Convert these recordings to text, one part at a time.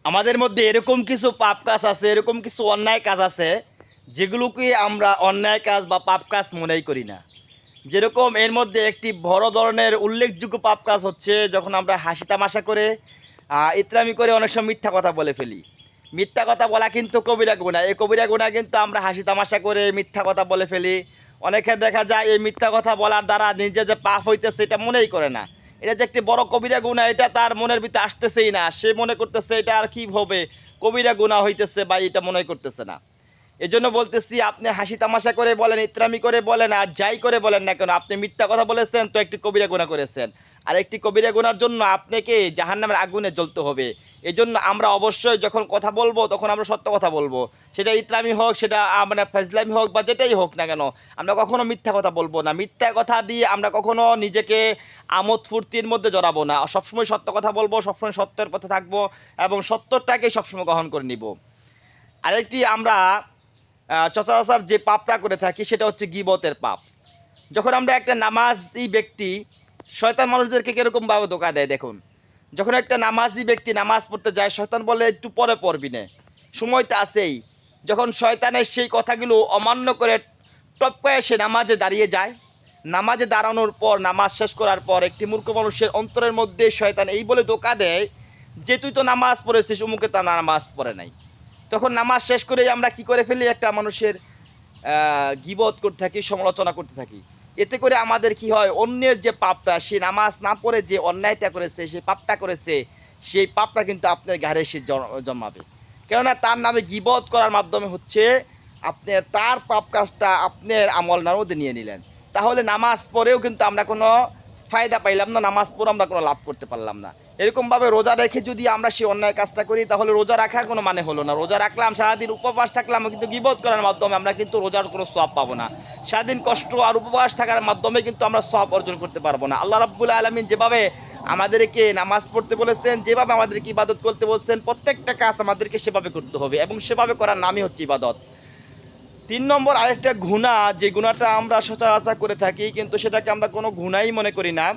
আমাদের মধ্যে এরকম কিছু পাপ কাজ আছে, এরকম কিছু অন্যায় কাজ আছে যেগুলোকে আমরা অন্যায় কাজ বা পাপ কাজ মনেই করি না। যেরকম এর মধ্যে একটি বড় ধরনের উল্লেখযোগ্য পাপ কাজ হচ্ছে যখন আমরা হাসি তামাশা করে ইতরামি করে অনেক সময় মিথ্যা কথা বলে ফেলি। মিথ্যা কথা বলা কিন্তু কবিরা গুনাহ। এই কবিরা গুনাহ কিন্তু আমরা হাসি তামাশা করে মিথ্যা কথা বলে ফেলি। অনেকে দেখা যায় এই মিথ্যা কথা বলার দ্বারা নিজে যে পাপ হইতেছে এটা মনেই করে না। এটা যে একটি বড় কবিরা গুনাহ এটা তার মনের ভিতরে আসতেছেই না। সে মনে করতেছে এটা আর কী হবে, কবিরা গুনাহ হইতেছে বা এটা মনে করতেছে না। এজন্য বলতেছি, আপনি হাসি তামাশা করে বলেন, ইতরামি করে বলেন, আর যাই করে বলেন না কেন, আপনি মিথ্যা কথা বলেছেন তো একটি কবিরা গুনাহ করেছেন। আর একটি কবিরা গুনার জন্য আপনাকে জাহান্নামের আগুনে জ্বলতে হবে। এজন্য আমরা অবশ্যই যখন কথা বলবো তখন আমরা সত্য কথা বলবো। সেটা ইতরামি হোক, সেটা মানে ফাজলামি হোক বা যেটাই হোক না কেন, আমরা কখনো মিথ্যা কথা বলবো না। মিথ্যা কথা দিয়ে আমরা কখনো নিজেকে আমোদ ফুর্তির মধ্যে জড়াবো না। সবসময় সত্য কথা বলবো, সবসময় সত্যের পথে থাকবো এবং সত্যটাকেই সবসময় গ্রহণ করে নিব। আরেকটি আমরা সচরাচর যে পাপটা করে থাকি সেটা হচ্ছে গীবতের পাপ। যখন আমরা একটা নামাজি ব্যক্তি, শয়তান মানুষদেরকে কীরকমভাবে ধোঁকা দেয় দেখুন। যখন একটা নামাজি ব্যক্তি নামাজ পড়তে যায়, শয়তান বলে একটু পরে পড়বি না, সময় তো আছেই। যখন শয়তানের সেই কথাগুলো অমান্য করে টপকায় সে নামাজে দাঁড়িয়ে যায়, নামাজে দাঁড়ানোর পর, নামাজ শেষ করার পর একটি মূর্খ মানুষের অন্তরের মধ্যে শয়তান এই বলে ধোঁকা দেয় যে তুই তো নামাজ পড়েছিস, অমুকে তা নামাজ পড়ে নাই। তখন নামাজ শেষ করেই আমরা কি করে ফেলি, একটা মানুষের গীবত করতে থাকি, সমালোচনা করতে থাকি। এতে করে আমাদের কি হয়, অন্যের যে পাপটা, সে নামাজ না পড়ে যে অন্যায়টা করেছে, সে পাপটা করেছে, সেই পাপটা কিন্তু আপনার ঘাড়ে সে জন্মাবে। কেননা তার নামে গীবত করার মাধ্যমে হচ্ছে আপনার তার পাপ কাজটা আপনার আমল নামের মধ্যে নিয়ে নিলেন। তাহলে নামাজ পড়েও কিন্তু আমরা কোনো ফায়দা পাইলাম না, নামাজ পড়ে আমরা কোনো লাভ করতে পারলাম না। এরকমভাবে রোজা রেখে যদি আমরা সেই অন্যায় কাজটা করি তাহলে রোজা রাখার কোনো মানে হলো না। রোজা রাখলাম, সারাদিন উপবাস থাকলাম, কিন্তু গীবত করার মাধ্যমে আমরা কিন্তু রোজার কোনো সওয়াব পাবো না। সারাদিন কষ্ট আর উপবাস থাকার মাধ্যমে কিন্তু আমরা সওয়াব অর্জন করতে পারবো না। আল্লাহ রাব্বুল আলামিন যেভাবে আমাদেরকে নামাজ পড়তে বলেছেন, যেভাবে আমাদেরকে ইবাদত করতে বলছেন, প্রত্যেকটা কাজ আমাদেরকে সেভাবে করতে হবে এবং সেভাবে করার নামই হচ্ছে ইবাদত। ৩ নম্বর আরেকটা গুনাহ, যে গুনাহটা আমরা সচরাচর করে থাকি কিন্তু সেটাকে আমরা কোনো গুনাহই মনে করি না,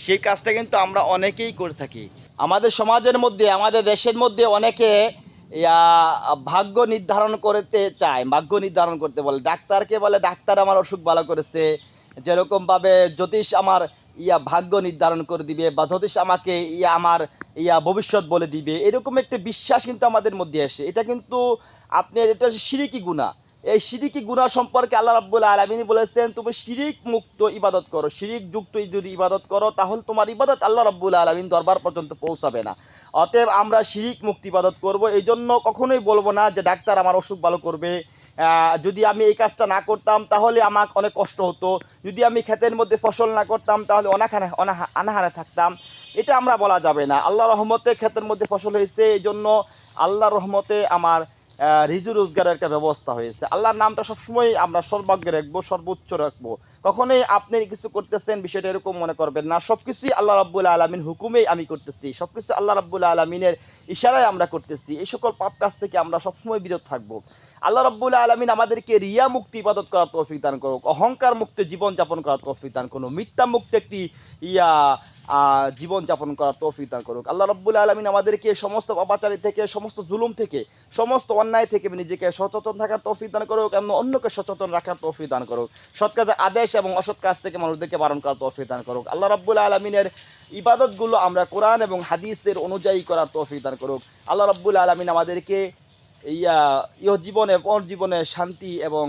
সেই কাজটা কিন্তু আমরা অনেকেই করে থাকি। আমাদের সমাজের মধ্যে, আমাদের দেশের মধ্যে অনেকে ইয়া ভাগ্য নির্ধারণ করতে চায়, ভাগ্য নির্ধারণ করতে বলে। ডাক্তারকে বলে ডাক্তার আমার অসুখ ভালো করেছে, যেরকমভাবে জ্যোতিষ আমার ভাগ্য নির্ধারণ করে দিবে, বা জ্যোতিষ আমাকে আমার ভবিষ্যৎ বলে দিবে। এরকম একটা বিশ্বাস কিন্তু আমাদের মধ্যে আসে। এটা কিন্তু আপনার এটা হচ্ছে শিরকি গুনাহ। এই শিরিকি গুনাহ সম্পর্কে আল্লাহ রাব্বুল আলামিন বলেছেন, তুমি শিরিক মুক্ত ইবাদত করো, শিরিক যুক্ত যদি ইবাদত করো তাহলে তোমার ইবাদত আল্লাহ রাব্বুল আলামিন দরবার পর্যন্ত পৌঁছাবে না। অতএব আমরা শিরিক মুক্ত ইবাদত করব। এই জন্য কখনোই বলবো না যে ডাক্তার আমার অসুখ ভালো করবে, যদি আমি এই কাজটা না করতাম তাহলে আমার অনেক কষ্ট হতো, যদি আমি ক্ষেতের মধ্যে ফসল না করতাম তাহলে অনাহারে থাকতাম। এটা আমরা বলা যাবে না। আল্লাহর রহমতে ক্ষেতের মধ্যে ফসল হয়েছে, এই জন্য আল্লাহর রহমতে আমার রিজু রোজগারের একটা ব্যবস্থা হয়েছে। আল্লাহর নামটা সবসময় আমরা সর্বাগ্যে রাখবো, সর্বোচ্চ রাখবো। কখনোই আপনি কিছু করতেছেন বিষয়টা এরকম মনে করবেন না। সব কিছুই আল্লাহ রাব্বুল আলামিন হুকুমেই আমি করতেছি, সব কিছু আল্লাহ রাব্বুল আলামিনের ইশারায় আমরা করতেছি। এই সকল পাপ কাজ থেকে আমরা সবসময় বিরত থাকবো। আল্লাহ রাব্বুল আলামিন আমাদেরকে রিয়া মুক্ত ইবাদত করার তৌফিক দান করুক, অহংকার মুক্ত জীবনযাপন করার তৌফিক দান করুক, মিথ্যা মুক্ত একটি জীবনযাপন করার তৌফিক দান করুক। আল্লাহ রাব্বুল আলামিন আমাদেরকে সমস্ত পাপাচারী থেকে, সমস্ত জুলুম থেকে, সমস্ত অন্যায় থেকে নিজেকে সচেতন থাকার তৌফিক দান করুক এবং অন্যকে সচেতন রাখার তৌফিক দান করুক। সৎ কাজের আদেশ এবং অসৎ কাজ থেকে মানুষদেরকে বারণ করার তৌফিক দান করুক। আল্লাহ রাব্বুল আলামিনের ইবাদতগুলো আমরা কোরআন এবং হাদিসের অনুযায়ী করার তৌফিক দান করুক। আল্লাহ রাব্বুল আলামিন আমাদেরকে জীবনে পর জীবনে শান্তি এবং